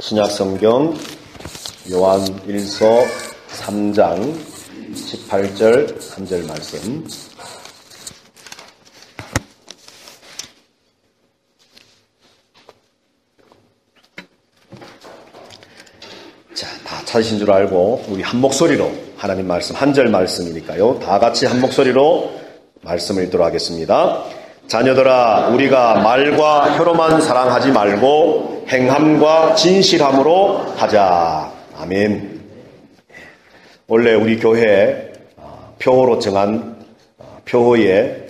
신약성경 요한일서 3장 18절 3절 말씀. 자, 다 찾으신 줄 알고 우리 한 목소리로 하나님 말씀, 한 절 말씀이니까요. 다 같이 한 목소리로 말씀을 읽도록 하겠습니다. 자녀들아, 우리가 말과 혀로만 사랑하지 말고 행함과 진실함으로 하자. 아멘. 원래 우리 교회 표어로 정한 표어의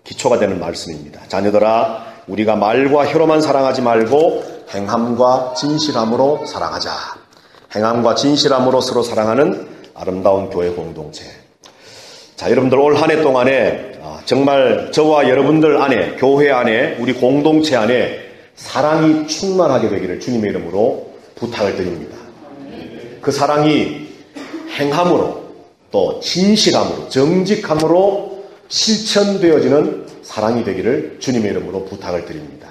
기초가 되는 말씀입니다. 자녀들아, 우리가 말과 혀로만 사랑하지 말고 행함과 진실함으로 사랑하자. 행함과 진실함으로 서로 사랑하는 아름다운 교회 공동체. 자, 여러분들 올 한 해 동안에 정말 저와 여러분들 안에, 교회 안에, 우리 공동체 안에 사랑이 충만하게 되기를 주님의 이름으로 부탁을 드립니다. 그 사랑이 행함으로, 또 진실함으로, 정직함으로 실천되어지는 사랑이 되기를 주님의 이름으로 부탁을 드립니다.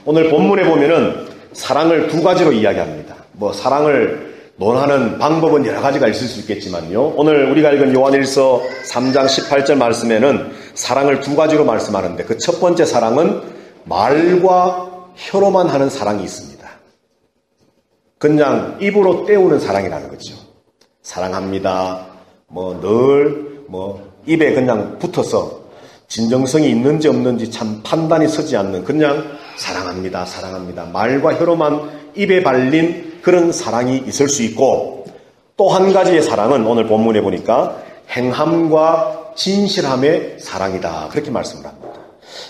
오늘 본문에 보면은 사랑을 두 가지로 이야기합니다. 사랑을 논하는 방법은 여러 가지가 있을 수 있겠지만요. 오늘 우리가 읽은 요한일서 3장 18절 말씀에는 사랑을 두 가지로 말씀하는데 그 첫 번째 사랑은 말과 혀로만 하는 사랑이 있습니다. 그냥 입으로 때우는 사랑이라는 거죠. 사랑합니다. 늘 입에 그냥 붙어서 진정성이 있는지 없는지 참 판단이 서지 않는 그냥 사랑합니다. 사랑합니다. 말과 혀로만 입에 발린 그런 사랑이 있을 수 있고, 또 한 가지의 사랑은 오늘 본문에 보니까 행함과 진실함의 사랑이다. 그렇게 말씀을 합니다.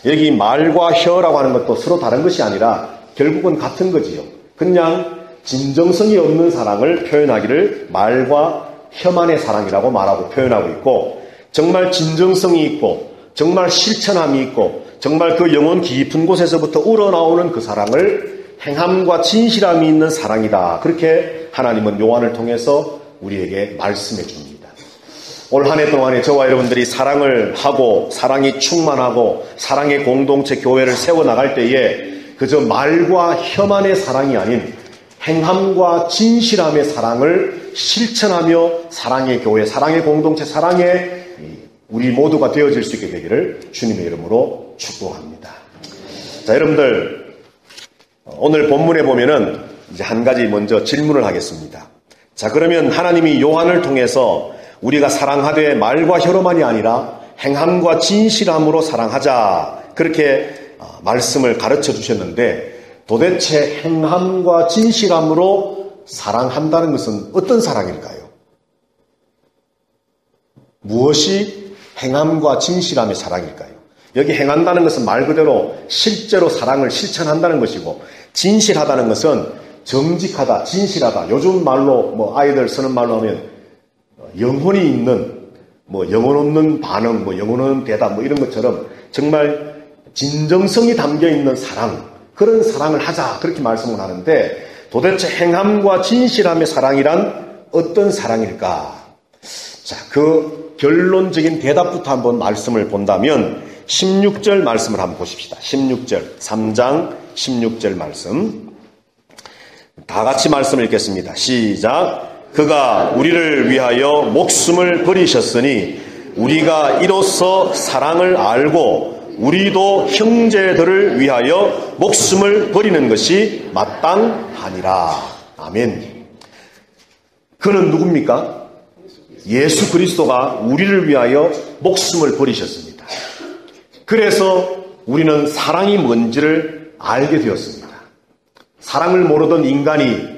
여기 말과 혀라고 하는 것도 서로 다른 것이 아니라 결국은 같은 거지요. 그냥 진정성이 없는 사랑을 표현하기를 말과 혀만의 사랑이라고 말하고 표현하고 있고, 정말 진정성이 있고 정말 실천함이 있고 정말 그 영혼 깊은 곳에서부터 우러나오는 그 사랑을 행함과 진실함이 있는 사랑이다. 그렇게 하나님은 요한을 통해서 우리에게 말씀해 줍니다. 올 한 해 동안에 저와 여러분들이 사랑을 하고 사랑이 충만하고 사랑의 공동체 교회를 세워나갈 때에 그저 말과 혀만의 사랑이 아닌 행함과 진실함의 사랑을 실천하며 사랑의 교회, 사랑의 공동체, 사랑의 우리 모두가 되어질 수 있게 되기를 주님의 이름으로 축복합니다. 자, 여러분들 오늘 본문에 보면은 이제 한 가지 먼저 질문을 하겠습니다. 자, 그러면 하나님이 요한을 통해서 우리가 사랑하되 말과 혀로만이 아니라 행함과 진실함으로 사랑하자. 그렇게 말씀을 가르쳐 주셨는데 도대체 행함과 진실함으로 사랑한다는 것은 어떤 사랑일까요? 무엇이 행함과 진실함의 사랑일까요? 여기 행한다는 것은 말 그대로 실제로 사랑을 실천한다는 것이고, 진실하다는 것은 정직하다, 진실하다. 요즘 말로 아이들 쓰는 말로 하면 영혼이 있는, 영혼 없는 반응, 영혼 없는 대답 이런 것처럼 정말 진정성이 담겨 있는 사랑, 그런 사랑을 하자. 그렇게 말씀을 하는데 도대체 행함과 진실함의 사랑이란 어떤 사랑일까? 자, 그 결론적인 대답부터 한번 말씀을 본다면 16절 말씀을 한번 보십시다. 16절, 3장 16절 말씀. 다 같이 말씀을 읽겠습니다. 시작. 그가 우리를 위하여 목숨을 버리셨으니 우리가 이로써 사랑을 알고 우리도 형제들을 위하여 목숨을 버리는 것이 마땅하니라. 아멘. 그는 누굽니까? 예수 그리스도가 우리를 위하여 목숨을 버리셨습니다. 그래서 우리는 사랑이 뭔지를 알게 되었습니다. 사랑을 모르던 인간이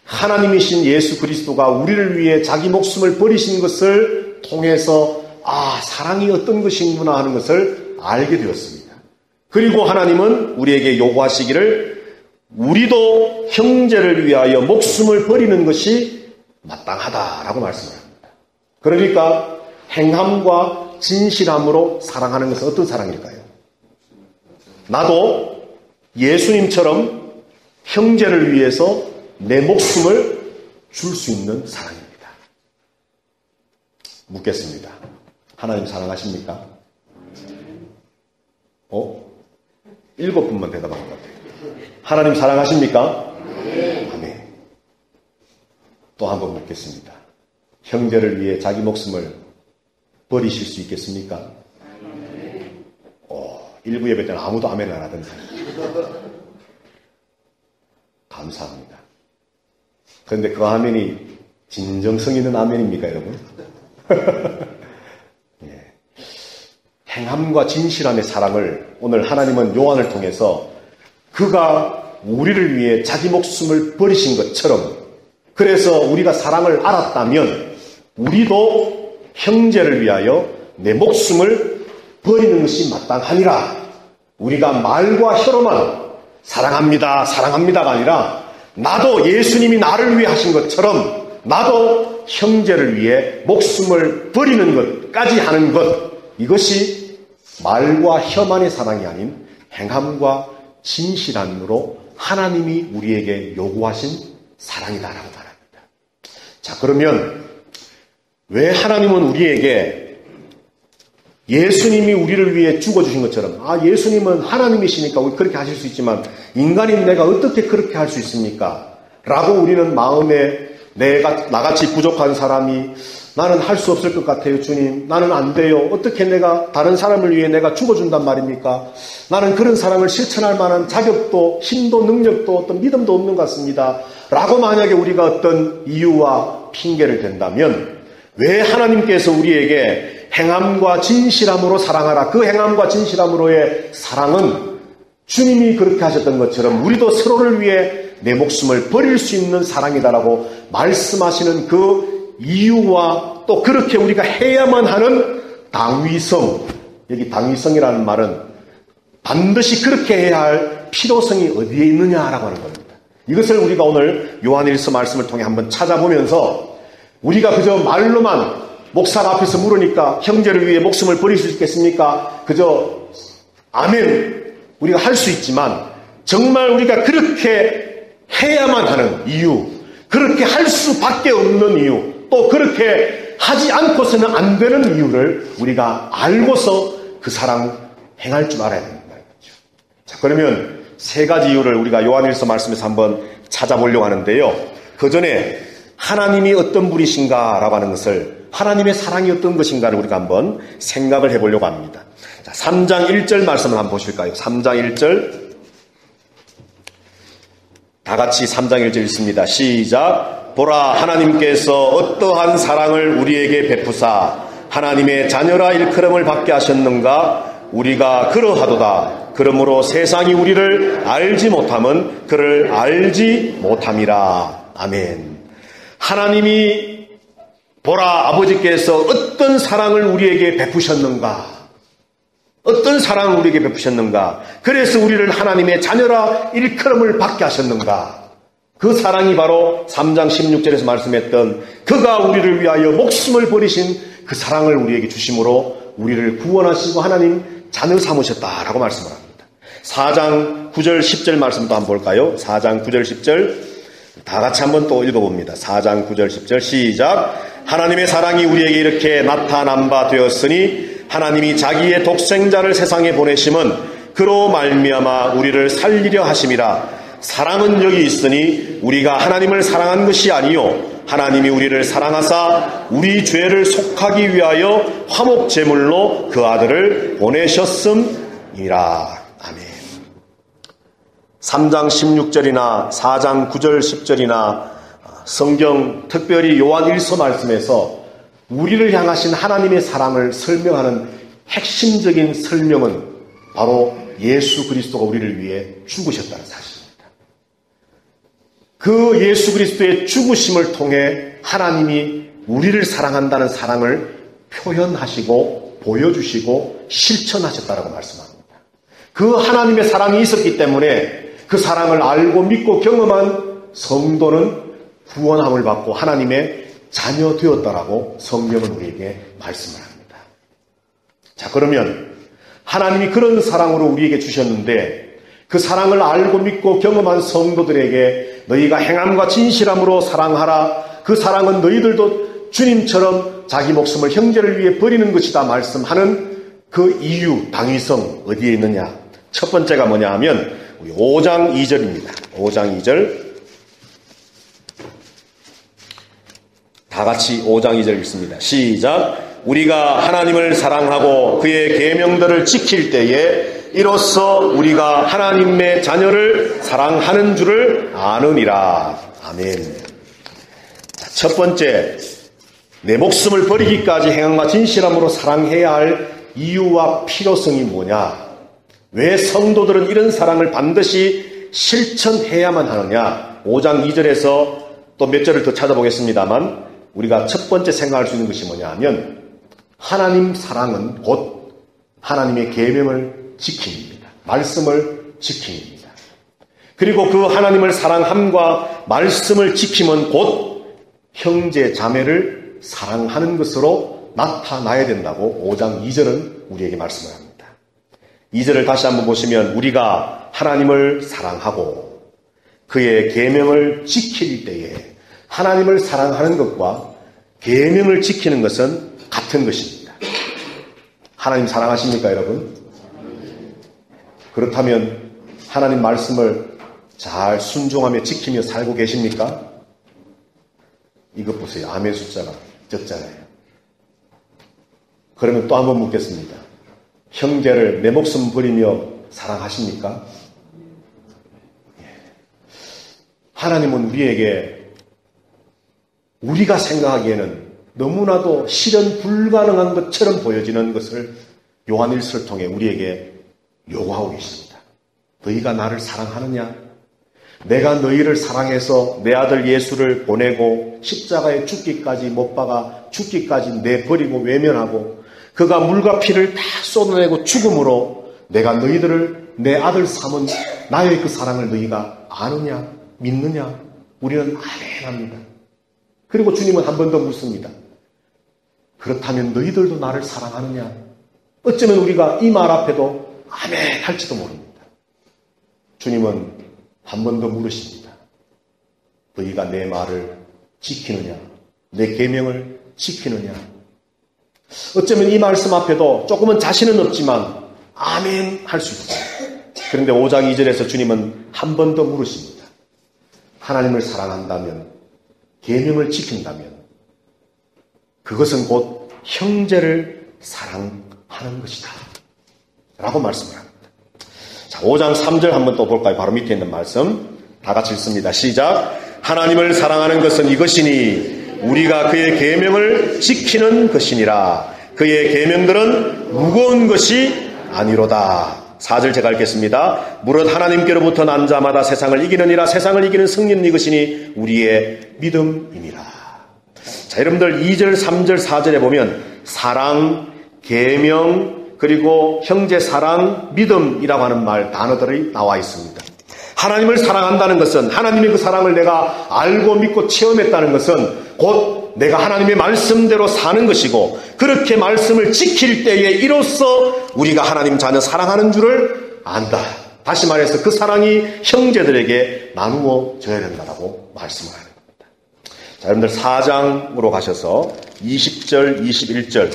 하나님이신 예수 그리스도가 우리를 위해 자기 목숨을 버리신 것을 통해서 사랑이 어떤 것인구나 하는 것을 알게 되었습니다. 그리고 하나님은 우리에게 요구하시기를 우리도 형제를 위하여 목숨을 버리는 것이 마땅하다라고 말씀합니다. 그러니까 행함과 진실함으로 사랑하는 것은 어떤 사랑일까요? 나도 예수님처럼 형제를 위해서 내 목숨을 줄 수 있는 사랑입니다. 묻겠습니다. 하나님 사랑하십니까? 7분만 대답한 것 같아요. 하나님 사랑하십니까? 아멘. 또 한 번 묻겠습니다. 형제를 위해 자기 목숨을 버리실 수 있겠습니까? 일부 예배 때는 아무도 아멘 안 하던데. 감사합니다. 그런데 그 아멘이 진정성 있는 아멘입니까, 여러분? 예. 행함과 진실함의 사랑을 오늘 하나님은 요한을 통해서 그가 우리를 위해 자기 목숨을 버리신 것처럼, 그래서 우리가 사랑을 알았다면 우리도 형제를 위하여 내 목숨을 버리는 것이 마땅하니라. 우리가 말과 혀로만 사랑합니다, 사랑합니다가 아니라 나도 예수님이 나를 위해 하신 것처럼 나도 형제를 위해 목숨을 버리는 것까지 하는 것, 이것이 말과 혀만의 사랑이 아닌 행함과 진실함으로 하나님이 우리에게 요구하신 사랑이다라고 말합니다. 자, 그러면 왜 하나님은 우리에게 예수님이 우리를 위해 죽어주신 것처럼, 예수님은 하나님이시니까 그렇게 하실 수 있지만 인간인 내가 어떻게 그렇게 할 수 있습니까? 라고 우리는 마음에 나같이 부족한 사람이 나는 할 수 없을 것 같아요, 주님. 나는 안 돼요. 어떻게 내가 다른 사람을 위해 내가 죽어준단 말입니까? 나는 그런 사랑을 실천할 만한 자격도, 힘도, 능력도, 어떤 믿음도 없는 것 같습니다. 라고 만약에 우리가 어떤 이유와 핑계를 댄다면 왜 하나님께서 우리에게 행함과 진실함으로 사랑하라. 그 행함과 진실함으로의 사랑은 주님이 그렇게 하셨던 것처럼 우리도 서로를 위해 내 목숨을 버릴 수 있는 사랑이다라고 말씀하시는 그 이유와 또 그렇게 우리가 해야만 하는 당위성, 여기 당위성이라는 말은 반드시 그렇게 해야 할 필요성이 어디에 있느냐라고 하는 겁니다. 이것을 우리가 오늘 요한일서 말씀을 통해 한번 찾아보면서 우리가 그저 말로만 목사가 앞에서 물으니까 형제를 위해 목숨을 버릴 수 있겠습니까? 그저 아멘 우리가 할 수 있지만 정말 우리가 그렇게 해야만 하는 이유, 그렇게 할 수밖에 없는 이유, 또 그렇게 하지 않고서는 안 되는 이유를 우리가 알고서 그 사랑 행할 줄 알아야 됩니다. 자, 그러면 세 가지 이유를 우리가 요한일서 말씀에서 한번 찾아보려고 하는데요. 그 전에 하나님이 어떤 분이신가라고 하는 것을, 하나님의 사랑이 어떤 것인가를 우리가 한번 생각을 해보려고 합니다. 자, 3장 1절 말씀을 한번 보실까요? 3장 1절. 다 같이 3장 1절 읽습니다. 시작. 보라, 하나님께서 어떠한 사랑을 우리에게 베푸사 하나님의 자녀라 일컬음을 받게 하셨는가? 우리가 그러하도다. 그러므로 세상이 우리를 알지 못함은 그를 알지 못함이라. 아멘. 하나님이 보라, 아버지께서 어떤 사랑을 우리에게 베푸셨는가? 어떤 사랑을 우리에게 베푸셨는가? 그래서 우리를 하나님의 자녀라 일컬음을 받게 하셨는가? 그 사랑이 바로 3장 16절에서 말씀했던 그가 우리를 위하여 목숨을 버리신 그 사랑을 우리에게 주심으로 우리를 구원하시고 하나님 자녀 삼으셨다라고 말씀을 합니다. 4장 9절 10절 말씀도 한번 볼까요? 4장 9절 10절 다 같이 한번 또 읽어봅니다. 4장 9절 10절 시작. 하나님의 사랑이 우리에게 이렇게 나타난 바 되었으니 하나님이 자기의 독생자를 세상에 보내심은 그로 말미암아 우리를 살리려 하심이라. 사랑은 여기 있으니 우리가 하나님을 사랑한 것이 아니요 하나님이 우리를 사랑하사 우리 죄를 속하기 위하여 화목 제물로 그 아들을 보내셨음이라. 아멘. 3장 16절이나 4장 9절 10절이나 성경 특별히 요한 1서 말씀에서 우리를 향하신 하나님의 사랑을 설명하는 핵심적인 설명은 바로 예수 그리스도가 우리를 위해 죽으셨다는 사실입니다. 그 예수 그리스도의 죽으심을 통해 하나님이 우리를 사랑한다는 사랑을 표현하시고 보여주시고 실천하셨다라고 말씀합니다. 그 하나님의 사랑이 있었기 때문에 그 사랑을 알고 믿고 경험한 성도는 구원함을 받고 하나님의 자녀 되었다라고 성경은 우리에게 말씀을 합니다. 자, 그러면 하나님이 그런 사랑으로 우리에게 주셨는데 그 사랑을 알고 믿고 경험한 성도들에게 너희가 행함과 진실함으로 사랑하라. 그 사랑은 너희들도 주님처럼 자기 목숨을 형제를 위해 버리는 것이다 말씀하는 그 이유, 당위성 어디에 있느냐? 첫 번째가 뭐냐 하면 5장 2절입니다. 5장 2절 다 같이 5장 2절 읽습니다. 시작. 우리가 하나님을 사랑하고 그의 계명들을 지킬 때에 이로써 우리가 하나님의 자녀를 사랑하는 줄을 아느니라. 아멘. 자, 첫 번째, 내 목숨을 버리기까지 행함과 진실함으로 사랑해야 할 이유와 필요성이 뭐냐? 왜 성도들은 이런 사랑을 반드시 실천해야만 하느냐? 5장 2절에서 또 몇 절을 더 찾아보겠습니다만 우리가 첫 번째 생각할 수 있는 것이 뭐냐 하면 하나님 사랑은 곧 하나님의 계명을 지킴입니다. 말씀을 지킴입니다. 그리고 그 하나님을 사랑함과 말씀을 지킴은 곧 형제 자매를 사랑하는 것으로 나타나야 된다고 5장 2절은 우리에게 말씀을 합니다. 2절을 다시 한번 보시면 우리가 하나님을 사랑하고 그의 계명을 지킬 때에 하나님을 사랑하는 것과 계명을 지키는 것은 같은 것입니다. 하나님 사랑하십니까, 여러분? 그렇다면 하나님 말씀을 잘 순종하며 지키며 살고 계십니까? 이것 보세요. 아멘 숫자가 적잖아요. 그러면 또 한번 묻겠습니다. 형제를 내 목숨 버리며 사랑하십니까? 하나님은 우리에게 우리가 생각하기에는 너무나도 실현 불가능한 것처럼 보여지는 것을 요한일서를 통해 우리에게 요구하고 계십니다. 너희가 나를 사랑하느냐? 내가 너희를 사랑해서 내 아들 예수를 보내고 십자가에 죽기까지 못 박아 죽기까지 내버리고 외면하고 그가 물과 피를 다 쏟아내고 죽음으로 내가 너희들을 내 아들 삼은 나의 그 사랑을 너희가 아느냐? 믿느냐? 우리는 아멘합니다. 그리고 주님은 한 번 더 묻습니다. 그렇다면 너희들도 나를 사랑하느냐? 어쩌면 우리가 이 말 앞에도 아멘 할지도 모릅니다. 주님은 한 번 더 물으십니다. 너희가 내 말을 지키느냐? 내 계명을 지키느냐? 어쩌면 이 말씀 앞에도 조금은 자신은 없지만 아멘 할 수 있어요. 그런데 5장 2절에서 주님은 한 번 더 물으십니다. 하나님을 사랑한다면, 계명을 지킨다면 그것은 곧 형제를 사랑하는 것이다 라고 말씀을 합니다. 자, 5장 3절 한번 또 볼까요? 바로 밑에 있는 말씀 다 같이 읽습니다. 시작. 하나님을 사랑하는 것은 이것이니 우리가 그의 계명을 지키는 것이니라. 그의 계명들은 무거운 것이 아니로다. 4절 제가 읽겠습니다. 무릇 하나님께로부터 난 자마다 세상을 이기느니라. 세상을 이기는 승리는 이것이니 우리의 믿음이니라. 자, 여러분들 2절, 3절, 4절에 보면 사랑, 계명, 그리고 형제 사랑, 믿음이라고 하는 단어들이 나와 있습니다. 하나님을 사랑한다는 것은 하나님의 그 사랑을 내가 알고 믿고 체험했다는 것은 곧 내가 하나님의 말씀대로 사는 것이고 그렇게 말씀을 지킬 때에 이로써 우리가 하나님 자녀 사랑하는 줄을 안다. 다시 말해서 그 사랑이 형제들에게 나누어져야 된다고 말씀을 하는 겁니다. 자, 여러분들 4장으로 가셔서 20절, 21절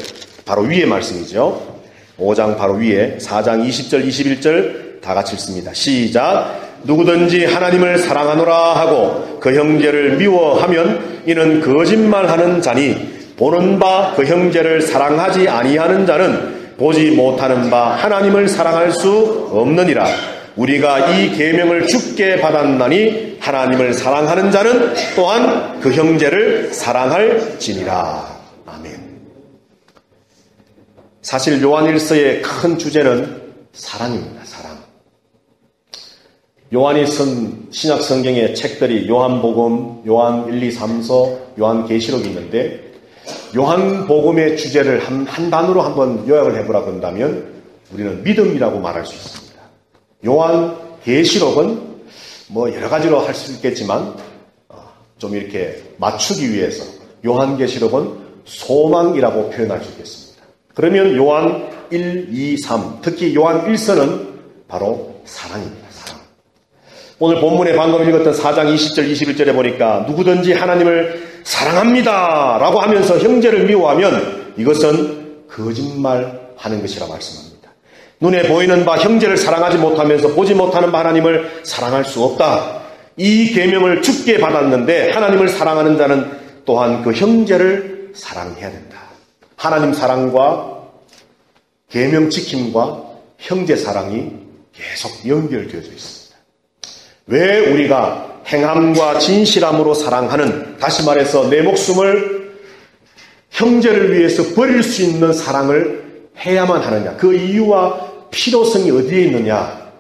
바로 위에 말씀이죠. 5장 바로 위에 4장 20절, 21절 다 같이 읽습니다. 시작. 누구든지 하나님을 사랑하노라 하고 그 형제를 미워하면 이는 거짓말하는 자니 보는 바 그 형제를 사랑하지 아니하는 자는 보지 못하는 바 하나님을 사랑할 수 없느니라. 우리가 이 계명을 주께 받았나니 하나님을 사랑하는 자는 또한 그 형제를 사랑할지니라. 아멘. 사실 요한일서의 큰 주제는 사랑입니다. 사랑. 요한이 쓴 신약 성경의 책들이 요한복음, 요한 1, 2, 3서, 요한계시록이 있는데 요한복음의 주제를 한 단어로 한번 요약을 해보라고 한다면 우리는 믿음이라고 말할 수 있습니다. 요한계시록은 뭐 여러 가지로 할 수 있겠지만 좀 이렇게 맞추기 위해서 요한계시록은 소망이라고 표현할 수 있겠습니다. 그러면 요한 1, 2, 3 특히 요한 1서는 바로 사랑입니다. 오늘 본문에 방금 읽었던 4장 20절, 21절에 보니까 누구든지 하나님을 사랑합니다 라고 하면서 형제를 미워하면 이것은 거짓말하는 것이라 말씀합니다. 눈에 보이는 바 형제를 사랑하지 못하면서 보지 못하는 바 하나님을 사랑할 수 없다. 이 계명을 주께 받았는데 하나님을 사랑하는 자는 또한 그 형제를 사랑해야 된다. 하나님 사랑과 계명 지킴과 형제 사랑이 계속 연결되어져 있습니다. 왜 우리가 행함과 진실함으로 사랑하는, 다시 말해서 내 목숨을 형제를 위해서 버릴 수 있는 사랑을 해야만 하느냐? 그 이유와 필요성이 어디에 있느냐?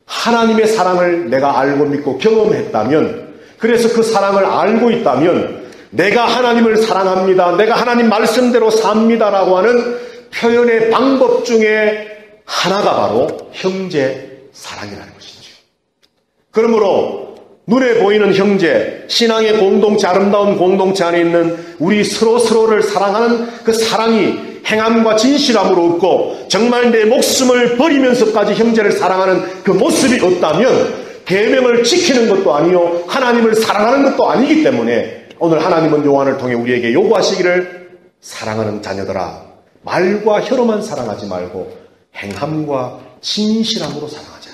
하나님의 사랑을 내가 알고 믿고 경험했다면, 그래서 그 사랑을 알고 있다면 내가 하나님을 사랑합니다, 내가 하나님 말씀대로 삽니다라고 하는 표현의 방법 중에 하나가 바로 형제 사랑이라는 것이죠. 그러므로 눈에 보이는 형제, 신앙의 공동체, 아름다운 공동체 안에 있는 우리 서로를 사랑하는 그 사랑이 행함과 진실함으로 없고 정말 내 목숨을 버리면서까지 형제를 사랑하는 그 모습이 없다면 계명을 지키는 것도 아니요 하나님을 사랑하는 것도 아니기 때문에 오늘 하나님은 요한을 통해 우리에게 요구하시기를, 사랑하는 자녀들아, 말과 혀로만 사랑하지 말고 행함과 진실함으로 사랑하자.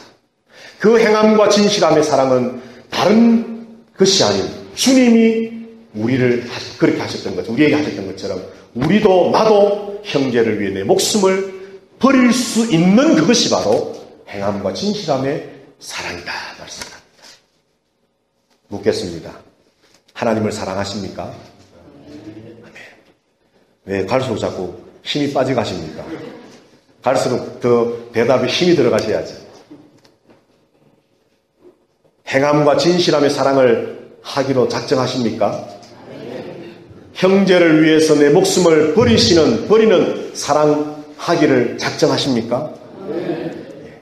그 행함과 진실함의 사랑은 다른 것이 아닌 주님이 우리를 그렇게 하셨던 것, 우리에게 하셨던 것처럼 우리도 나도 형제를 위해 내 목숨을 버릴 수 있는 그것이 바로 행함과 진실함의 사랑이다 말씀합니다. 묻겠습니다. 하나님을 사랑하십니까? 아멘. 왜 갈수록 자꾸 힘이 빠져가십니까? 갈수록 더 대답에 힘이 들어가셔야지. 행함과 진실함의 사랑을 하기로 작정하십니까? 형제를 위해서 내 목숨을 버리는 사랑하기를 작정하십니까?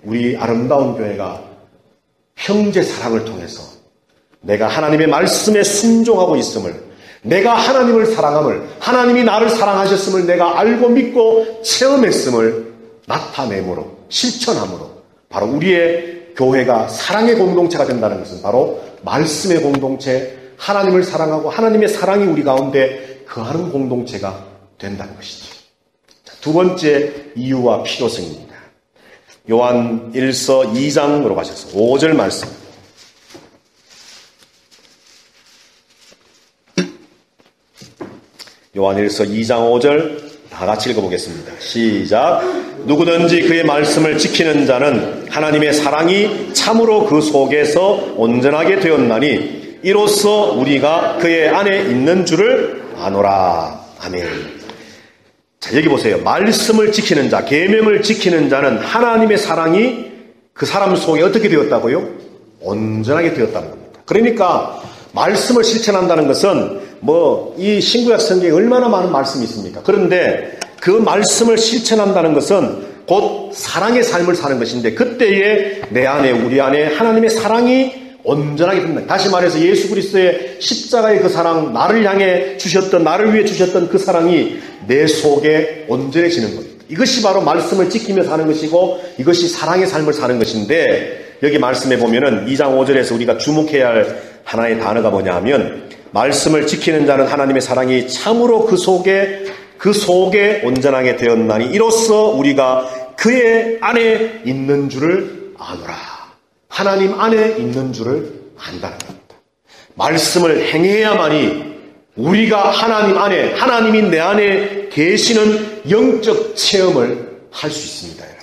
우리 아름다운 교회가 형제 사랑을 통해서 내가 하나님의 말씀에 순종하고 있음을, 내가 하나님을 사랑함을, 하나님이 나를 사랑하셨음을 내가 알고 믿고 체험했음을 나타내므로, 실천함으로 바로 우리의 교회가 사랑의 공동체가 된다는 것은 바로 말씀의 공동체, 하나님을 사랑하고 하나님의 사랑이 우리 가운데 거하는 공동체가 된다는 것이죠. 두 번째 이유와 필요성입니다. 요한 1서 2장으로 가셔서 5절 말씀. 요한 1서 2장 5절 다 같이 읽어보겠습니다. 시작. 누구든지 그의 말씀을 지키는 자는 하나님의 사랑이 참으로 그 속에서 온전하게 되었나니 이로써 우리가 그의 안에 있는 줄을 아노라. 아멘. 자, 여기 보세요. 말씀을 지키는 자, 계명을 지키는 자는 하나님의 사랑이 그 사람 속에 어떻게 되었다고요? 온전하게 되었다는 겁니다. 그러니까 말씀을 실천한다는 것은 이 신구약 성경에 얼마나 많은 말씀이 있습니까? 그런데 그 말씀을 실천한다는 것은 곧 사랑의 삶을 사는 것인데 그때에 내 안에, 우리 안에 하나님의 사랑이 온전하게 된다. 다시 말해서 예수 그리스도의 십자가의 그 사랑, 나를 향해 주셨던, 나를 위해 주셨던 그 사랑이 내 속에 온전해지는 겁니다. 이것이 바로 말씀을 지키며 사는 것이고 이것이 사랑의 삶을 사는 것인데, 여기 말씀에 보면은 2장 5절에서 우리가 주목해야 할 하나의 단어가 뭐냐 하면, 말씀을 지키는 자는 하나님의 사랑이 참으로 그 속에 온전하게 되었나니 이로써 우리가 그의 안에 있는 줄을 아노라. 하나님 안에 있는 줄을 안다는 겁니다. 말씀을 행해야만이 우리가 하나님 안에, 하나님이 내 안에 계시는 영적 체험을 할 수 있습니다. 여러분.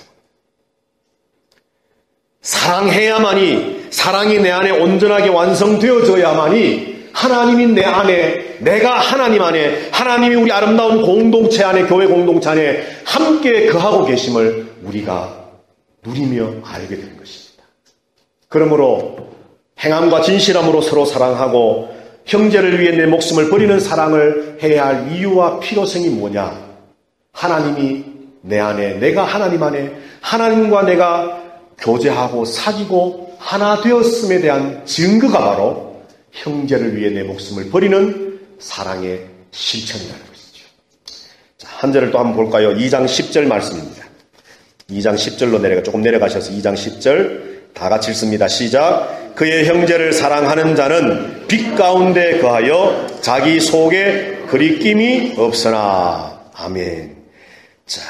사랑해야만이, 사랑이 내 안에 온전하게 완성되어져야만이 하나님이 내 안에, 내가 하나님 안에, 하나님이 우리 아름다운 공동체 안에, 교회 공동체 안에 함께 거하고 계심을 우리가 누리며 알게 되는 것입니다. 그러므로 행함과 진실함으로 서로 사랑하고 형제를 위해 내 목숨을 버리는 사랑을 해야 할 이유와 필요성이 뭐냐? 하나님이 내 안에, 내가 하나님 안에, 하나님과 내가 교제하고 사귀고 하나 되었음에 대한 증거가 바로 형제를 위해 내 목숨을 버리는 사랑의 실천이라는 것이죠. 자, 한 절을 또 한번 볼까요? 2장 10절 말씀입니다. 2장 10절로 조금 내려가셔서 2장 10절 다 같이 읽습니다. 시작. 그의 형제를 사랑하는 자는 빛 가운데 거하여 자기 속에 그리낌이 없으나. 아멘. 자,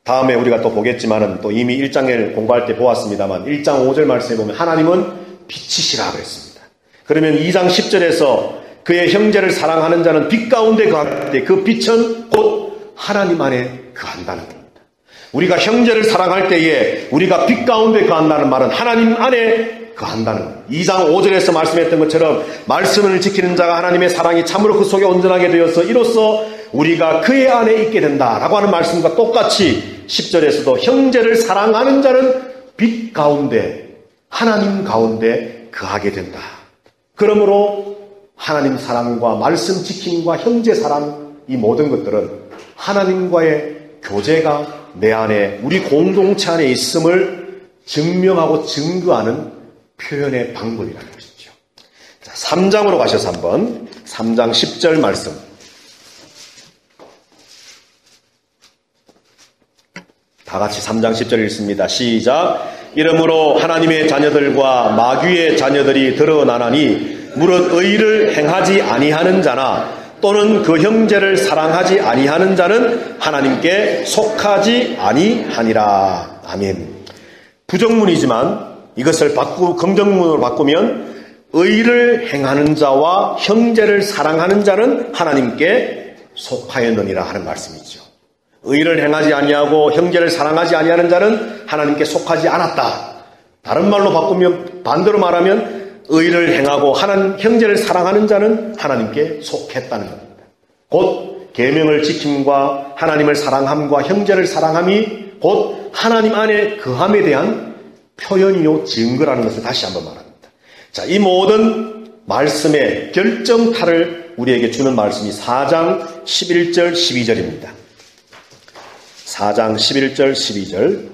다음에 우리가 또 보겠지만은 또 이미 1장을 공부할 때 보았습니다만 1장 5절 말씀에 보면 하나님은 빛이시라 그랬습니다. 그러면 2장 10절에서 그의 형제를 사랑하는 자는 빛 가운데 거할 때 그 빛은 곧 하나님 안에 거한다는 겁니다. 우리가 형제를 사랑할 때에 우리가 빛 가운데 거한다는 말은 하나님 안에 거한다는 겁니다. 2장 5절에서 말씀했던 것처럼 말씀을 지키는 자가 하나님의 사랑이 참으로 그 속에 온전하게 되어서 이로써 우리가 그의 안에 있게 된다라고 하는 말씀과 똑같이 10절에서도 형제를 사랑하는 자는 빛 가운데 하나님 가운데 거하게 된다. 그러므로 하나님 사랑과 말씀 지킴과 형제 사랑, 이 모든 것들은 하나님과의 교제가 내 안에, 우리 공동체 안에 있음을 증명하고 증거하는 표현의 방법이라는 것이죠. 자, 3장으로 가셔서 한번 3장 10절 말씀. 다 같이 3장 10절 읽습니다. 시작. 이러므로 하나님의 자녀들과 마귀의 자녀들이 드러나나니 무릇 의를 행하지 아니하는 자나 또는 그 형제를 사랑하지 아니하는 자는 하나님께 속하지 아니하니라. 아멘. 부정문이지만 이것을 긍정문으로 바꾸면 의를 행하는 자와 형제를 사랑하는 자는 하나님께 속하였느니라 하는 말씀이죠. 의를 행하지 아니하고 형제를 사랑하지 아니하는 자는 하나님께 속하지 않았다. 다른 말로 바꾸면, 반대로 말하면 의를 행하고 형제를 사랑하는 자는 하나님께 속했다는 겁니다. 곧 계명을 지킴과 하나님을 사랑함과 형제를 사랑함이 곧 하나님 안에 거함에 대한 표현이요 증거라는 것을 다시 한번 말합니다. 자, 이 모든 말씀의 결정타를 우리에게 주는 말씀이 4장 11절 12절입니다. 4장 11절 12절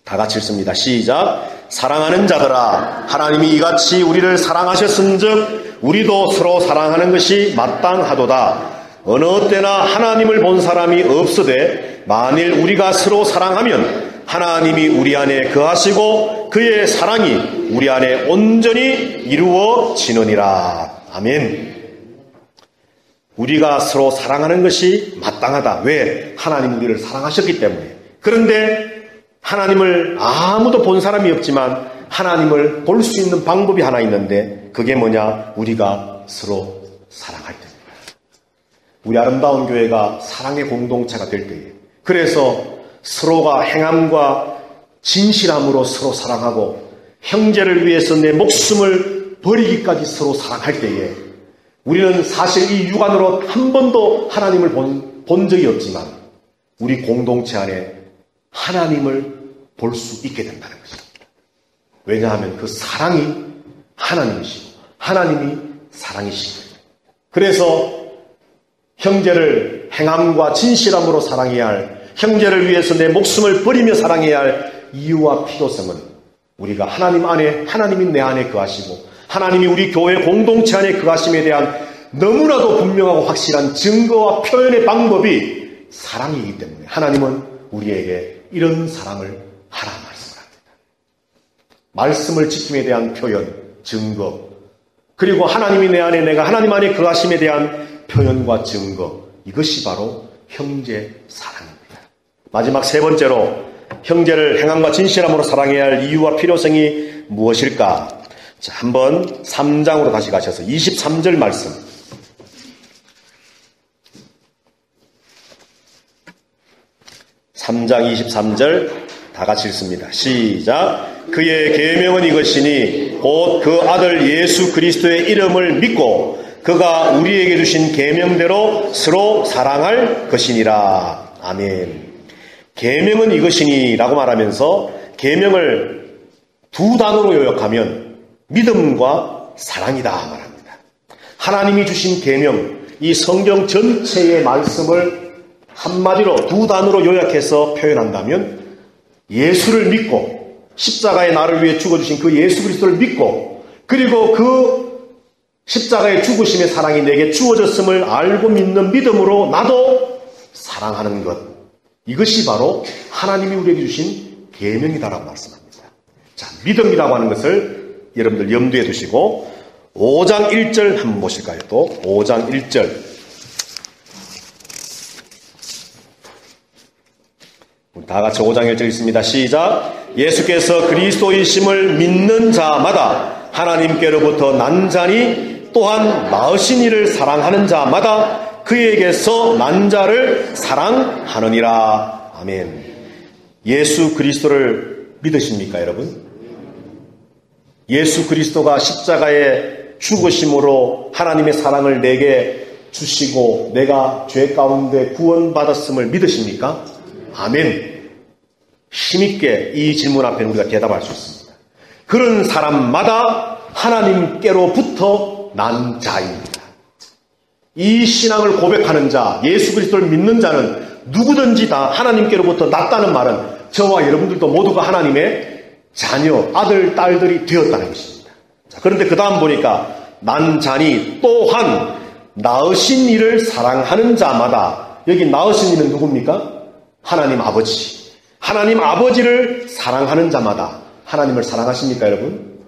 다 같이 읽습니다. 시작. 사랑하는 자들아, 하나님이 이같이 우리를 사랑하셨은즉 우리도 서로 사랑하는 것이 마땅하도다. 어느 때나 하나님을 본 사람이 없으되 만일 우리가 서로 사랑하면 하나님이 우리 안에 거하시고 그의 사랑이 우리 안에 온전히 이루어지느니라. 아멘. 우리가 서로 사랑하는 것이 마땅하다. 왜? 하나님이 우리를 사랑하셨기 때문에. 그런데 하나님을 아무도 본 사람이 없지만 하나님을 볼 수 있는 방법이 하나 있는데 그게 뭐냐? 우리가 서로 사랑할 때입니다. 우리 아름다운 교회가 사랑의 공동체가 될 때에, 그래서 서로가 행함과 진실함으로 서로 사랑하고 형제를 위해서 내 목숨을 버리기까지 서로 사랑할 때에 우리는 사실 이 육안으로 한 번도 하나님을 본 적이 없지만 우리 공동체 안에 하나님을 볼 수 있게 된다는 것입니다. 왜냐하면 그 사랑이 하나님이시고 하나님이 사랑이시거든요. 그래서 형제를 행함과 진실함으로 사랑해야 할, 형제를 위해서 내 목숨을 버리며 사랑해야 할 이유와 필요성은 우리가 하나님 안에, 하나님이 내 안에 거하시고 하나님이 우리 교회 공동체 안에 거하심에 대한 너무나도 분명하고 확실한 증거와 표현의 방법이 사랑이기 때문에 하나님은 우리에게 이런 사랑을 하라 말씀을 합니다. 말씀을 지킴에 대한 표현, 증거, 그리고 하나님이 내 안에, 내가 하나님 안에 거하심에 대한 표현과 증거, 이것이 바로 형제 사랑입니다. 마지막 세 번째로 형제를 행함과 진실함으로 사랑해야 할 이유와 필요성이 무엇일까? 자, 한번 3장으로 다시 가셔서 23절 말씀. 3장 23절 다 같이 읽습니다. 시작. 그의 계명은 이것이니 곧 그 아들 예수 그리스도의 이름을 믿고 그가 우리에게 주신 계명대로 서로 사랑할 것이니라. 아멘. 계명은 이것이니 라고 말하면서 계명을 두 단어로 요약하면 믿음과 사랑이다 말합니다. 하나님이 주신 계명, 이 성경 전체의 말씀을 한마디로 두 단어로 요약해서 표현한다면 예수를 믿고 십자가에 나를 위해 죽어주신 그 예수 그리스도를 믿고 그리고 그 십자가의 죽으심의 사랑이 내게 주어졌음을 알고 믿는 믿음으로 나도 사랑하는 것, 이것이 바로 하나님이 우리에게 주신 계명이다라고 말씀합니다. 자, 믿음이라고 하는 것을 여러분들 염두에 두시고 5장 1절 한번 보실까요? 또 5장 1절 다 같이 5장 1절 있습니다. 시작. 예수께서 그리스도이심을 믿는 자마다 하나님께로부터 난자니 또한 낳으신 이를 사랑하는 자마다 그에게서 난 자를 사랑하느니라. 아멘. 예수 그리스도를 믿으십니까, 여러분? 예수 그리스도가 십자가에 죽으심으로 하나님의 사랑을 내게 주시고 내가 죄 가운데 구원받았음을 믿으십니까? 아멘. 힘있게 이 질문 앞에 우리가 대답할 수 있습니다. 그런 사람마다 하나님께로부터 난 자입니다. 이 신앙을 고백하는 자, 예수 그리스도를 믿는 자는 누구든지 다 하나님께로부터 났다는 말은 저와 여러분들도 모두가 하나님의 자녀, 아들, 딸들이 되었다는 것입니다. 자, 그런데 그 다음 보니까 난 자니 또한 낳으신 이를 사랑하는 자마다, 여기 낳으신 이는 누굽니까? 하나님 아버지. 하나님 아버지를 사랑하는 자마다 하나님을 사랑하십니까, 여러분?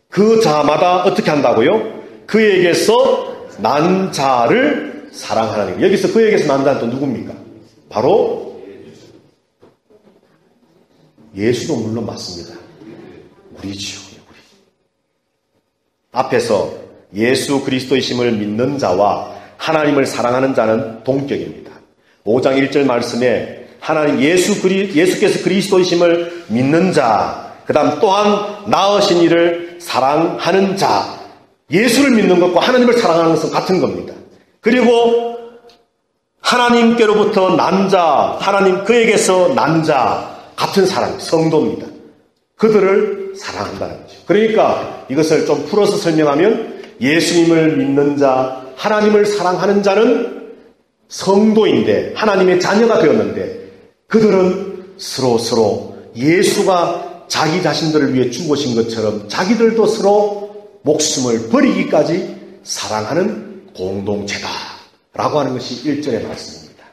그 자마다 어떻게 한다고요? 그에게서 난 자를 사랑하는. 여기서 그에게서 난 자는 또 누굽니까? 바로 예수도 물론 맞습니다. 우리지요. 우리. 앞에서 예수 그리스도이심을 믿는 자와 하나님을 사랑하는 자는 동격입니다. 5장 1절 말씀에 하나님 예수께서 그리스도이심을 믿는 자, 그 다음 또한 낳으신 이를 사랑하는 자, 예수를 믿는 것과 하나님을 사랑하는 것은 같은 겁니다. 그리고 하나님께로부터 난 자, 하나님 그에게서 난 자, 같은 사람, 성도입니다. 그들을 사랑한다는 거죠. 그러니까 이것을 좀 풀어서 설명하면 예수님을 믿는 자, 하나님을 사랑하는 자는 성도인데 하나님의 자녀가 되었는데 그들은 서로 예수가 자기 자신들을 위해 죽으신 것처럼 자기들도 서로 목숨을 버리기까지 사랑하는 공동체다라고 하는 것이 1절의 말씀입니다.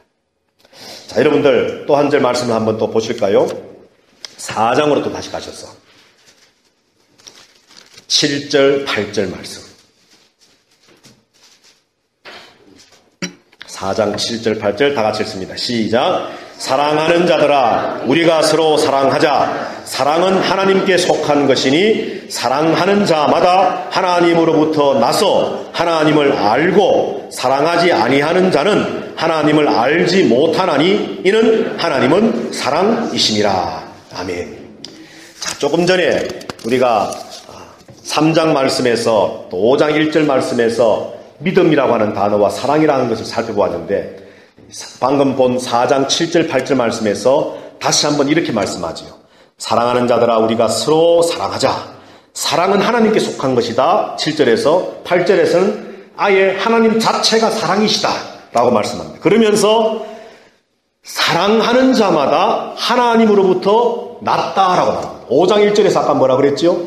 자, 여러분들 또 한 절 말씀을 한번 또 보실까요? 4장으로 또 다시 가셔서 7절, 8절 말씀. 4장 7절, 8절 다 같이 읽습니다. 시작. 사랑하는 자들아, 우리가 서로 사랑하자. 사랑은 하나님께 속한 것이니 사랑하는 자마다 하나님으로부터 나서 하나님을 알고 사랑하지 아니하는 자는 하나님을 알지 못하나니 이는 하나님은 사랑이심이라. 아멘. 자, 조금 전에 우리가 3장 말씀에서 또 5장 1절 말씀에서 믿음이라고 하는 단어와 사랑이라는 것을 살펴보았는데 방금 본 4장 7절 8절 말씀에서 다시 한번 이렇게 말씀하지요. 사랑하는 자들아, 우리가 서로 사랑하자. 사랑은 하나님께 속한 것이다. 7절에서 8절에서는 아예 하나님 자체가 사랑이시다 라고 말씀합니다. 그러면서 사랑하는 자마다 하나님으로부터 났다라고 말합니다. 5장 1절에서 아까 뭐라 그랬죠?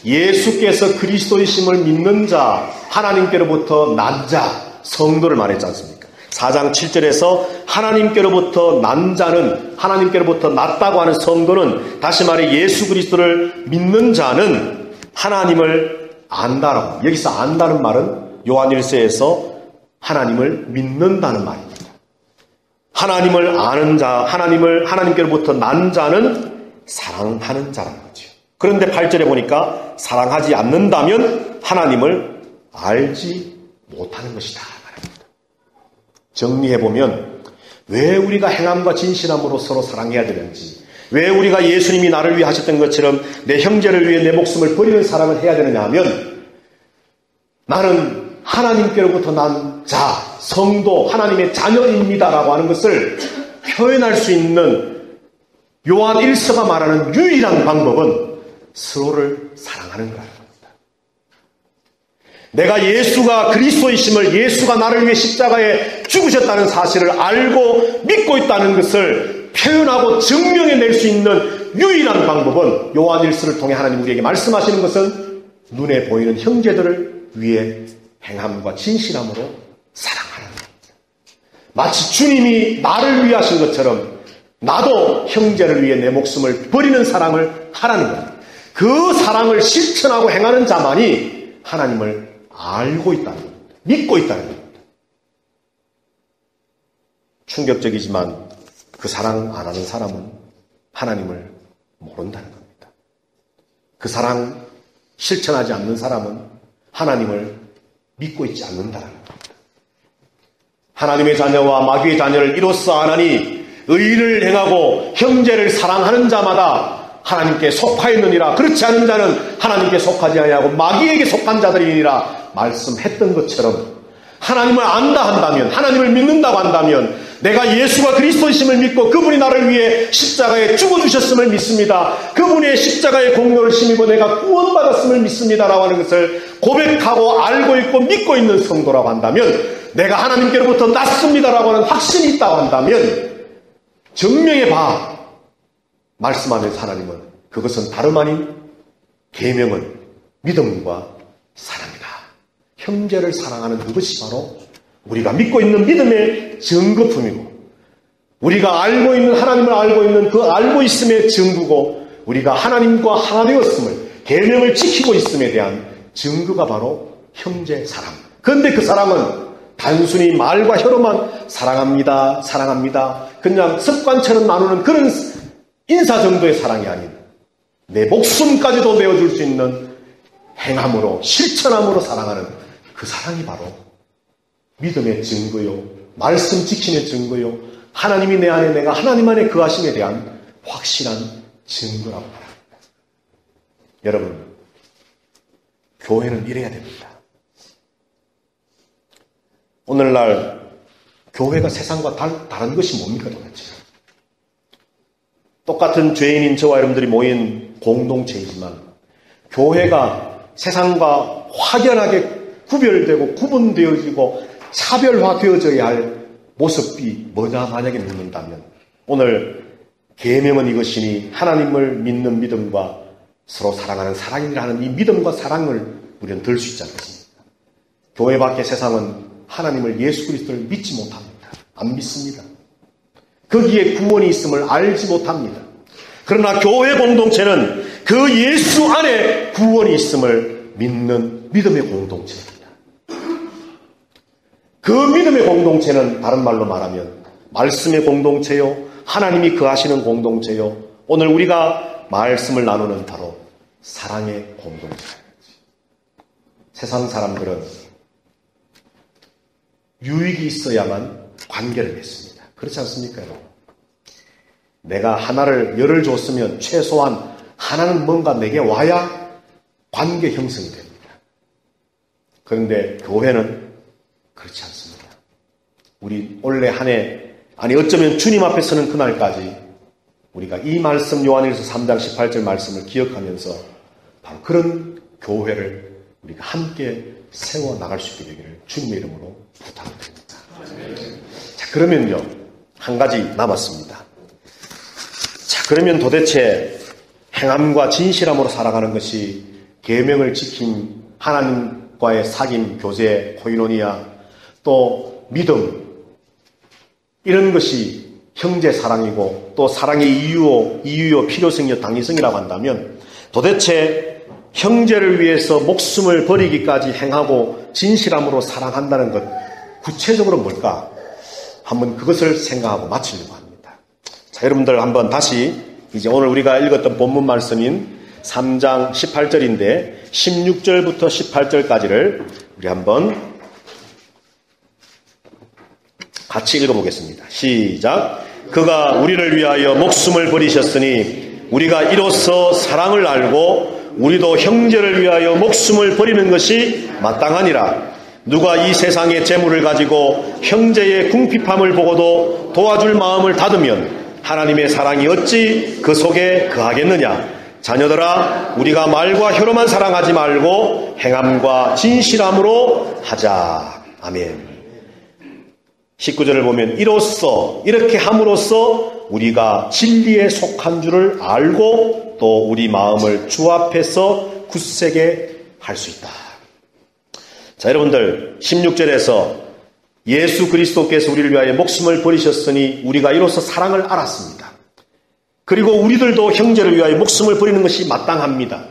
예수께서 그리스도이심을 믿는 자, 하나님께로부터 난 자, 성도를 말했지 않습니까? 4장 7절에서 하나님께로부터 난 자는, 하나님께로부터 났다고 하는 성도는, 다시 말해 예수 그리스도를 믿는 자는 하나님을 안다라고. 여기서 안다는 말은 요한 1서에서 하나님을 믿는다는 말입니다. 하나님을 아는 자, 하나님께로부터 난 자는 사랑하는 자라는 거죠. 그런데 8절에 보니까 사랑하지 않는다면 하나님을 알지 못하는 것이다 말합니다. 정리해보면 왜 우리가 행함과 진실함으로 서로 사랑해야 되는지, 왜 우리가 예수님이 나를 위해 하셨던 것처럼 내 형제를 위해 내 목숨을 버리는 사랑을 해야 되느냐 하면 나는 하나님께로부터 난 자, 성도, 하나님의 자녀입니다라고 하는 것을 표현할 수 있는 요한 1서가 말하는 유일한 방법은 서로를 사랑하는 거라는 겁니다. 내가 예수가 그리스도이심을, 예수가 나를 위해 십자가에 죽으셨다는 사실을 알고 믿고 있다는 것을 표현하고 증명해낼 수 있는 유일한 방법은 요한 1서를 통해 하나님 우리에게 말씀하시는 것은 눈에 보이는 형제들을 위해 행함과 진실함으로 사랑하는 겁니다. 마치 주님이 나를 위해 하신 것처럼 나도 형제를 위해 내 목숨을 버리는 사랑을 하라는 겁니다. 그 사랑을 실천하고 행하는 자만이 하나님을 알고 있다는 겁니다. 믿고 있다는 겁니다. 충격적이지만 그 사랑 안 하는 사람은 하나님을 모른다는 겁니다. 그 사랑 실천하지 않는 사람은 하나님을 믿고 있지 않는다는 겁니다. 하나님의 자녀와 마귀의 자녀를 이로써 아나니 의를 행하고 형제를 사랑하는 자마다 하나님께 속하였느니라. 그렇지 않은 자는 하나님께 속하지 아니하고 마귀에게 속한 자들이니라 말씀했던 것처럼, 하나님을 안다 한다면, 하나님을 믿는다고 한다면, 내가 예수가 그리스도이심을 믿고 그분이 나를 위해 십자가에 죽어주셨음을 믿습니다. 그분의 십자가의 공로를 힘입고 내가 구원받았음을 믿습니다라고 하는 것을 고백하고 알고 있고 믿고 있는 성도라고 한다면, 내가 하나님께로부터 났습니다라고 하는 확신이 있다고 한다면, 증명해 봐 말씀하면서 하나님은 그것은 다름 아닌 계명은 믿음과 사랑이다. 형제를 사랑하는 그것이 바로 우리가 믿고 있는 믿음의 증거품이고, 우리가 알고 있는 하나님을 알고 있는 그 알고 있음의 증거고, 우리가 하나님과 하나 되었음을, 계명을 지키고 있음에 대한 증거가 바로 형제 사랑. 그런데 그 사랑은 단순히 말과 혀로만 사랑합니다, 사랑합니다, 그냥 습관처럼 나누는 그런 인사 정도의 사랑이 아닌, 내 목숨까지도 내어줄 수 있는 행함으로, 실천함으로 사랑하는 그 사랑이 바로 믿음의 증거요, 말씀 지킴의 증거요, 하나님이 내 안에, 내가 하나님 안에 거하심에 대한 확실한 증거라고 말합니다. 여러분, 교회는 이래야 됩니다. 오늘날 교회가 세상과 다른 것이 뭡니까 도대체? 똑같은 죄인인 저와 여러분들이 모인 공동체이지만, 교회가 세상과 확연하게 구별되고 구분되어지고 차별화되어져야 할 모습이 뭐냐 만약에 묻는다면, 오늘 계명은 이것이니 하나님을 믿는 믿음과 서로 사랑하는 사랑이라 하는 이 믿음과 사랑을 우리는 들 수 있지 않겠습니까? 교회 밖의 세상은 하나님을, 예수 그리스도를 믿지 못합니다. 안 믿습니다. 거기에 구원이 있음을 알지 못합니다. 그러나 교회 공동체는 그 예수 안에 구원이 있음을 믿는 믿음의 공동체입니다. 그 믿음의 공동체는 다른 말로 말하면 말씀의 공동체요, 하나님이 거하시는 공동체요, 오늘 우리가 말씀을 나누는 바로 사랑의 공동체입니다. 세상 사람들은 유익이 있어야만 관계를 맺습니다. 그렇지 않습니까, 여러분? 내가 하나를 열을 줬으면 최소한 하나는 뭔가 내게 와야 관계 형성이 됩니다. 그런데 교회는 그렇지 않습니다. 우리 올해 한 해, 아니 어쩌면 주님 앞에 서는 그날까지 우리가 이 말씀, 요한일서 3장 18절 말씀을 기억하면서 바로 그런 교회를 우리가 함께 세워나갈 수 있게 되기를 주님의 이름으로 부탁드립니다. 자, 그러면요, 한 가지 남았습니다. 자, 그러면 도대체 행함과 진실함으로 살아가는 것이 계명을 지킨 하나님과의 사귐, 교제, 코이노니아, 또 믿음, 이런 것이 형제 사랑이고 또 사랑의 이유요, 필요성이요, 당위성이라고 한다면, 도대체 형제를 위해서 목숨을 버리기까지 행하고 진실함으로 사랑한다는 것, 구체적으로 뭘까? 한번 그것을 생각하고 마치려고 합니다. 자, 여러분들 한번 다시 이제 오늘 우리가 읽었던 본문 말씀인 3장 18절인데 16절부터 18절까지를 우리 한번 같이 읽어보겠습니다. 시작. 그가 우리를 위하여 목숨을 버리셨으니 우리가 이로써 사랑을 알고 우리도 형제를 위하여 목숨을 버리는 것이 마땅하니라. 누가 이 세상의 재물을 가지고 형제의 궁핍함을 보고도 도와줄 마음을 닫으면 하나님의 사랑이 어찌 그 속에 거하겠느냐. 자녀들아, 우리가 말과 혀로만 사랑하지 말고 행함과 진실함으로 하자. 아멘. 19절을 보면 이로써, 이렇게 함으로써 우리가 진리에 속한 줄을 알고 또 우리 마음을 주 앞에서 굳세게 할 수 있다. 자, 여러분들 16절에서 예수 그리스도께서 우리를 위하여 목숨을 버리셨으니 우리가 이로써 사랑을 알았습니다. 그리고 우리들도 형제를 위하여 목숨을 버리는 것이 마땅합니다.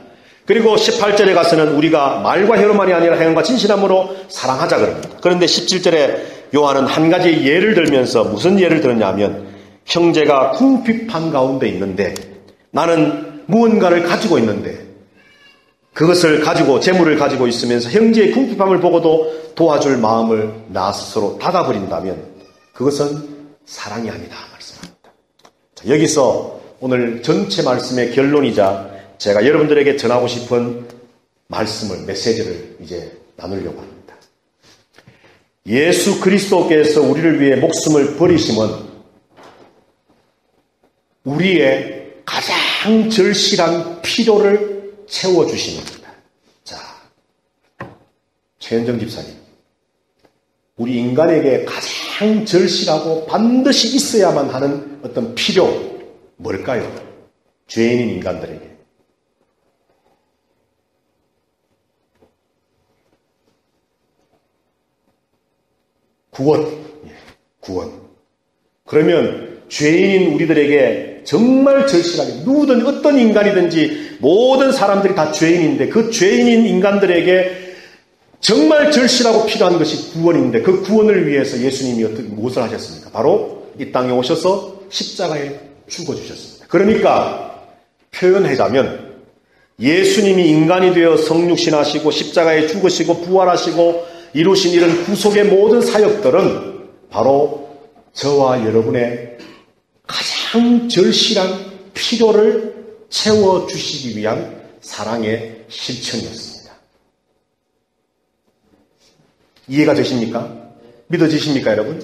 그리고 18절에 가서는 우리가 말과 혀로만이 아니라 행함과 진실함으로 사랑하자 그럽니다. 그런데 17절에 요한은 한 가지 예를 들면서 무슨 예를 들었냐면, 형제가 궁핍한 가운데 있는데, 나는 무언가를 가지고 있는데 그것을 가지고 재물을 가지고 있으면서 형제의 궁핍함을 보고도 도와줄 마음을 나 스스로 닫아버린다면 그것은 사랑이 아니다 말씀합니다. 자, 여기서 오늘 전체 말씀의 결론이자 제가 여러분들에게 전하고 싶은 말씀을 메시지를 이제 나누려고 합니다. 예수 그리스도께서 우리를 위해 목숨을 버리심은 우리의 가장 절실한 필요를 채워주십니다. 자, 최현정 집사님, 우리 인간에게 가장 절실하고 반드시 있어야만 하는 어떤 필요, 뭘까요? 죄인인 인간들에게. 구원. 구원. 그러면 죄인인 우리들에게 정말 절실하게 누구든 어떤 인간이든지 모든 사람들이 다 죄인인데 그 죄인인 인간들에게 정말 절실하고 필요한 것이 구원인데 그 구원을 위해서 예수님이 무엇을 하셨습니까? 바로 이 땅에 오셔서 십자가에 죽어주셨습니다. 그러니까 표현하자면 예수님이 인간이 되어 성육신하시고 십자가에 죽으시고 부활하시고 이루신 이런 구속의 모든 사역들은 바로 저와 여러분의 가장 절실한 필요를 채워주시기 위한 사랑의 실천이었습니다. 이해가 되십니까? 믿어지십니까, 여러분?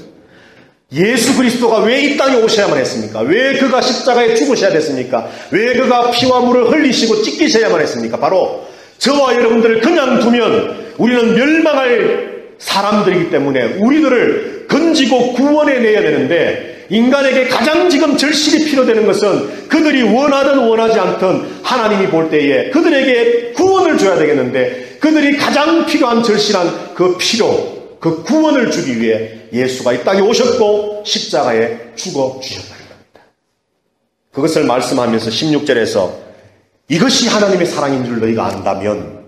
예수 그리스도가 왜 이 땅에 오셔야만 했습니까? 왜 그가 십자가에 죽으셔야 됐습니까? 왜 그가 피와 물을 흘리시고 찢기셔야만 했습니까? 바로 저와 여러분들을 그냥 두면 우리는 멸망할 사람들이기 때문에 우리들을 건지고 구원해내야 되는데 인간에게 가장 지금 절실히 필요되는 것은 그들이 원하든 원하지 않든 하나님이 볼 때에 그들에게 구원을 줘야 되겠는데 그들이 가장 필요한 절실한 그 필요, 그 구원을 주기 위해 예수가 이 땅에 오셨고 십자가에 죽어주셨다는 겁니다. 그것을 말씀하면서 16절에서 이것이 하나님의 사랑인 줄 너희가 안다면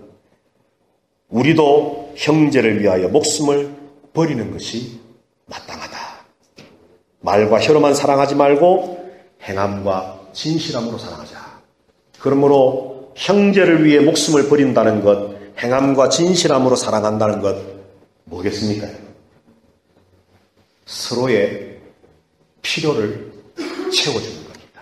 우리도 형제를 위하여 목숨을 버리는 것이 마땅하다. 말과 혀로만 사랑하지 말고 행함과 진실함으로 사랑하자. 그러므로 형제를 위해 목숨을 버린다는 것, 행함과 진실함으로 사랑한다는 것 뭐겠습니까? 서로의 필요를 채워주는 겁니다.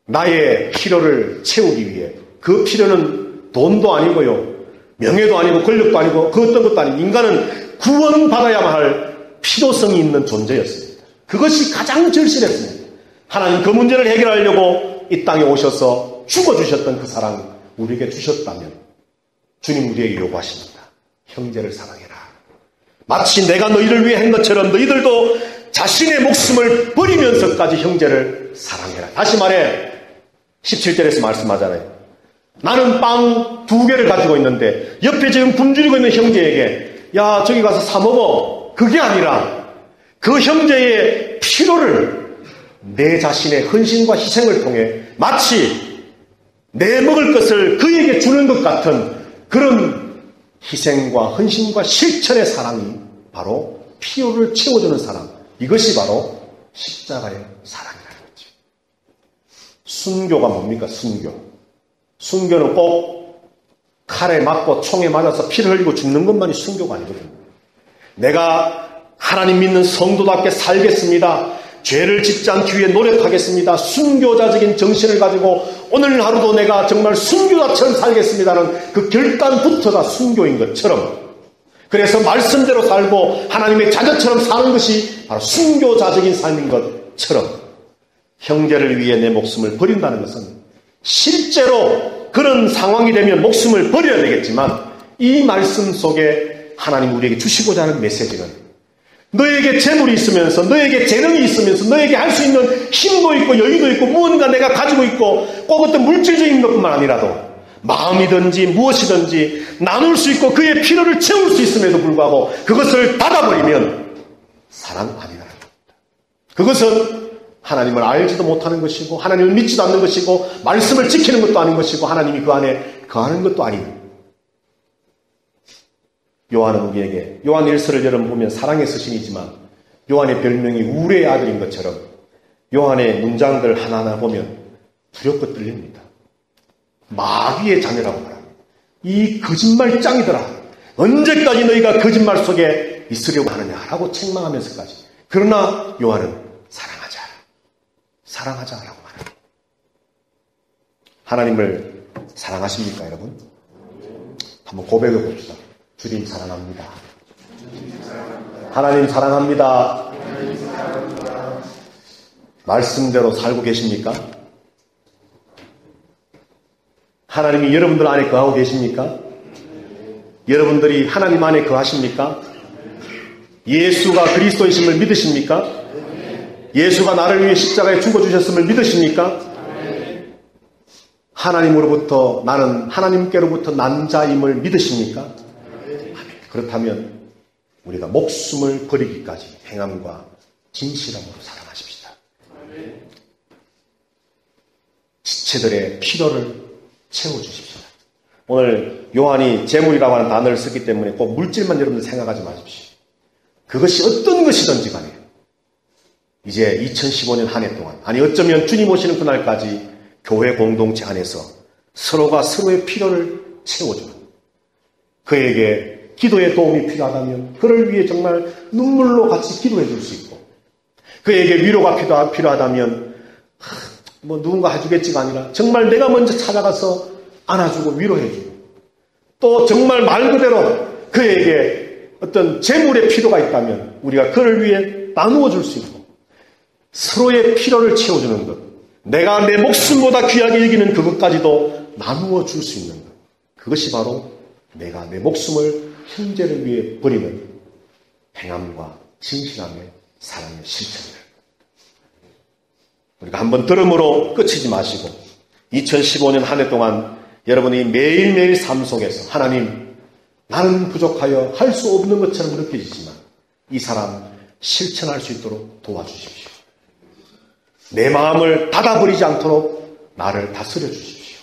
나의 필요를 채우기 위해 그 필요는 돈도 아니고요. 명예도 아니고 권력도 아니고 그 어떤 것도 아니고 인간은 구원받아야만 할 필요성이 있는 존재였습니다. 그것이 가장 절실했습니다. 하나님 그 문제를 해결하려고 이 땅에 오셔서 죽어주셨던 그 사랑 우리에게 주셨다면 주님 우리에게 요구하십니다. 형제를 사랑해라. 마치 내가 너희를 위해 한 것처럼 너희들도 자신의 목숨을 버리면서까지 형제를 사랑해라. 다시 말해 17절에서 말씀하잖아요. 나는 빵 2개를 가지고 있는데 옆에 지금 굶주리고 있는 형제에게 야 저기 가서 사 먹어. 그게 아니라 그 형제의 필요를 내 자신의 헌신과 희생을 통해 마치 내 먹을 것을 그에게 주는 것 같은 그런 희생과 헌신과 실천의 사랑이 바로 필요를 채워주는 사랑. 이것이 바로 십자가의 사랑이라는 거죠. 순교가 뭡니까? 순교는 꼭 칼에 맞고 총에 맞아서 피를 흘리고 죽는 것만이 순교가 아니거든요. 내가 하나님 믿는 성도답게 살겠습니다. 죄를 짓지 않기 위해 노력하겠습니다. 순교자적인 정신을 가지고 오늘 하루도 내가 정말 순교자처럼 살겠습니다는 그 결단부터가 순교인 것처럼 그래서 말씀대로 살고 하나님의 자녀처럼 사는 것이 바로 순교자적인 삶인 것처럼 형제를 위해 내 목숨을 버린다는 것은 실제로 그런 상황이 되면 목숨을 버려야 되겠지만 이 말씀 속에 하나님 우리에게 주시고자 하는 메시지는 너에게 재물이 있으면서 너에게 재능이 있으면서 너에게 할 수 있는 힘도 있고 여유도 있고 무언가 내가 가지고 있고 꼭 어떤 물질적인 것뿐만 아니라도 마음이든지 무엇이든지 나눌 수 있고 그의 필요를 채울 수 있음에도 불구하고 그것을 닫아버리면 사랑 아니라는 겁니다. 그것은 하나님을 알지도 못하는 것이고 하나님을 믿지도 않는 것이고 말씀을 지키는 것도 아닌 것이고 하나님이 그 안에 거하는 것도 아닌 요한은 우리에게 요한 1서를 여러분 보면 사랑의 서신이지만 요한의 별명이 우레의 아들인 것처럼 요한의 문장들 하나하나 보면 두렵고 떨립니다. 마귀의 자녀라고 말합니다. 이 거짓말 짱이더라. 언제까지 너희가 거짓말 속에 있으려고 하느냐라고 책망하면서까지. 그러나 요한은 사랑하자라고 말합니다. 하나님을 사랑하십니까, 여러분? 한번 고백해 봅시다. 주님 사랑합니다. 하나님 사랑합니다. 말씀대로 살고 계십니까? 하나님이 여러분들 안에 거하고 계십니까? 여러분들이 하나님 안에 거하십니까? 예수가 그리스도이심을 믿으십니까? 예수가 나를 위해 십자가에 죽어주셨음을 믿으십니까? 하나님으로부터 나는 하나님께로부터 난 자임을 믿으십니까? 그렇다면 우리가 목숨을 버리기까지 행함과 진실함으로 사랑하십시다. 지체들의 필요를 채워주십시다. 오늘 요한이 재물이라고 하는 단어를 썼기 때문에 꼭 물질만 여러분들 생각하지 마십시오. 그것이 어떤 것이든지 간에 이제 2015년 한 해 동안, 아니 어쩌면 주님 오시는 그날까지 교회 공동체 안에서 서로가 서로의 필요를 채워주는, 그에게 기도의 도움이 필요하다면 그를 위해 정말 눈물로 같이 기도해 줄 수 있고, 그에게 위로가 필요하다면 뭐 누군가 해주겠지가 아니라 정말 내가 먼저 찾아가서 안아주고 위로해주고, 또 정말 말 그대로 그에게 어떤 재물의 필요가 있다면 우리가 그를 위해 나누어 줄 수 있고, 서로의 필요를 채워주는 것, 내가 내 목숨보다 귀하게 여기는 그것까지도 나누어 줄 수 있는 것, 그것이 바로 내가 내 목숨을 형제를 위해 버리는 행함과 진실함의 사랑의 실천이다. 우리가 한번 들음으로 끝이지 마시고 2015년 한 해 동안 여러분이 매일매일 삶 속에서 하나님, 나는 부족하여 할 수 없는 것처럼 느껴지지만 이 사람 실천할 수 있도록 도와주십시오. 내 마음을 닫아버리지 않도록 나를 다스려 주십시오.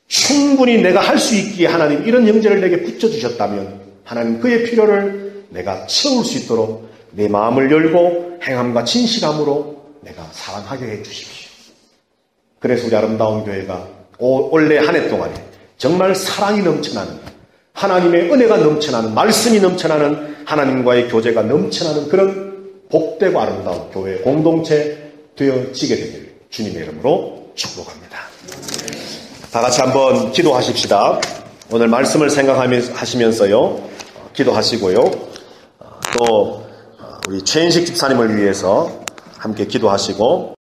충분히 내가 할 수 있기에 하나님 이런 형제를 내게 붙여주셨다면 하나님 그의 필요를 내가 채울 수 있도록 내 마음을 열고 행함과 진실함으로 내가 사랑하게 해주십시오. 그래서 우리 아름다운 교회가 올해 한 해 동안에 정말 사랑이 넘쳐나는, 하나님의 은혜가 넘쳐나는, 말씀이 넘쳐나는, 하나님과의 교제가 넘쳐나는 그런 복되고 아름다운 교회 공동체 되어지게 되길 주님의 이름으로 축복합니다. 다 같이 한번 기도하십시다. 오늘 말씀을 생각하시면서요, 기도하시고요. 또 우리 최인식 집사님을 위해서 함께 기도하시고